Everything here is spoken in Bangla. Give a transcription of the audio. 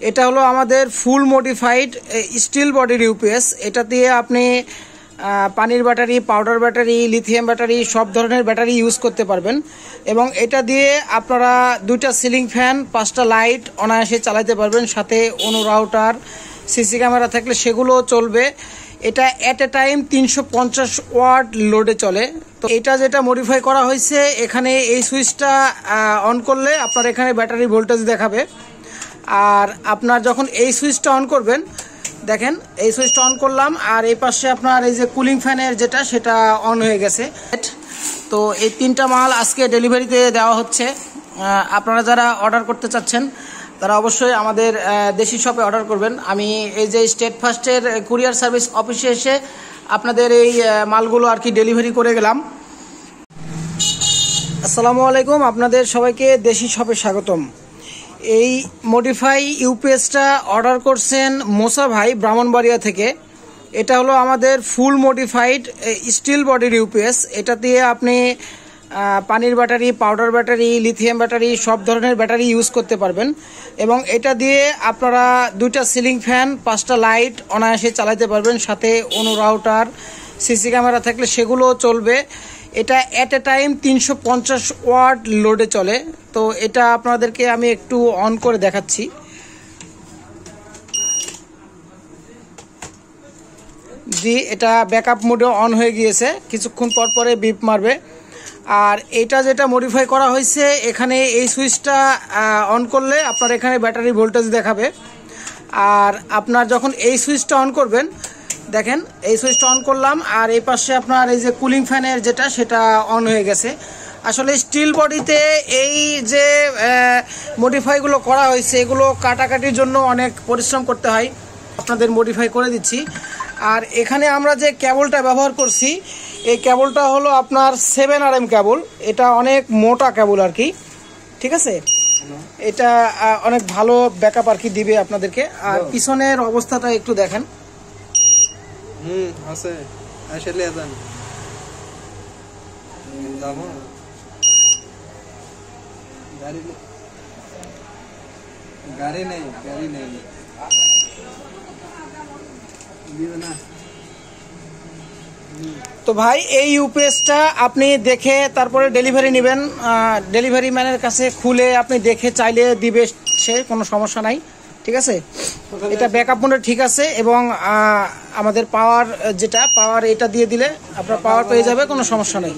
এটা হলো আমাদের ফুল মডিফাইড স্টিল বডির ইউপিএস। এটা দিয়ে আপনি পানির battery, powder battery, lithium battery সব ধরনের ব্যাটারি ইউজ করতে পারবেন। এবং এটা দিয়ে আপনারা 2টা সিলিং ফ্যান, 5টা লাইট অনায়াসে চালাতে পারবেন। সাথে অনু রাউটার, সিসি ক্যামেরা থাকলে সেগুলো চলবে। এটা অ্যাট এ টাইম 350 ওয়াট লোডে চলে। তো এটা যেটা মডিফাই করা হয়েছে, এখানে এই সুইচটা অন করলে আপনার এখানে ব্যাটারি ভোল্টেজ দেখাবে। আর আপনার যখন এই সুইচটা অন করবেন, দেখেন এই সুইচটা অন করলাম, আর এই পাশে আপনার এই যে কুলিং ফ্যানের যেটা, সেটা অন হয়ে গেছে। তো এই 3টা মাল আজকে ডেলিভারিতে দেওয়া হচ্ছে। আপনারা যারা অর্ডার করতে চাচ্ছেন তারা অবশ্যই আমাদের দেশি শপে অর্ডার করবেন। আমি এই যে স্টেট ফার্স্টের কুরিয়ার সার্ভিস অফিসে এসে আপনাদের এই মালগুলো আর কি ডেলিভারি করে গেলাম। আসসালামু আলাইকুম, আপনাদের সবাইকে দেশি শপে স্বাগতম। এই মডিফাই ইউপিএসটা অর্ডার করছেন মোসা ভাই ব্রাহ্মণবাড়িয়া থেকে। এটা হলো আমাদের ফুল মডিফাইড স্টিল বডির ইউপিএস। এটা দিয়ে আপনি পানির battery, powder battery, lithium battery সব ধরনের ব্যাটারি ইউজ করতে পারবেন। এবং এটা দিয়ে আপনারা 2টা সিলিং ফ্যান, 5টা লাইট অনায়াসে চালাতে পারবেন। সাথে অনু রাউটার, সিসি ক্যামেরা থাকলে সেগুলো চলবে। এটা অ্যাট এ টাইম 350 ওয়াট লোডে চলে। তো এটা আপনাদেরকে আমি একটু অন করে দেখাচ্ছি। জি, এটা ব্যাকআপ মোডে অন হয়ে গিয়েছে, কিছুক্ষণ পর পরে বিপ মারবে। আর এটা যেটা মডিফাই করা হয়েছে, এখানে এই সুইচটা অন করলে আপনার এখানে ব্যাটারি ভোল্টেজ দেখাবে। আর আপনার যখন এই সুইচটা অন করবেন, দেখেন এই সুইচটা অন করলাম, আর এই পাশে আপনার এই যে কুলিং ফ্যানের যেটা, সেটা অন হয়ে গেছে। আসলে স্টিল বডিতে এই যে মডিফাইগুলো করা হয়েছে, এগুলো কাটাকাটির জন্য অনেক পরিশ্রম করতে হয়। আপনাদের মডিফাই করে দিচ্ছি। আর এখানে আমরা যে কেবলটা ব্যবহার করছি, এই কেবলটা হলো আপনার 7RM কেবল। এটা অনেক মোটা কেবল আর কি, ঠিক আছে। এটা অনেক ভালো ব্যাকআপ আর কি দিবে আপনাদেরকে। আর পিছনের অবস্থাটা একটু দেখেন। আছে আসলে আজান যাবো গাড়ি নেই না। তো ভাই, এই ইউপিএসটা আপনি দেখে তারপরে ডেলিভারি নেবেন। ডেলিভারি ম্যানের কাছে খুলে আপনি দেখে চাইলে দিবে সে, কোনো সমস্যা নাই, ঠিক আছে। এটা ব্যাকআপ মোডে ঠিক আছে। এবং আমাদের পাওয়ার যেটা, পাওয়ার এটা দিয়ে দিলে আপনার পাওয়ার পেয়ে যাবে, কোনো সমস্যা নেই।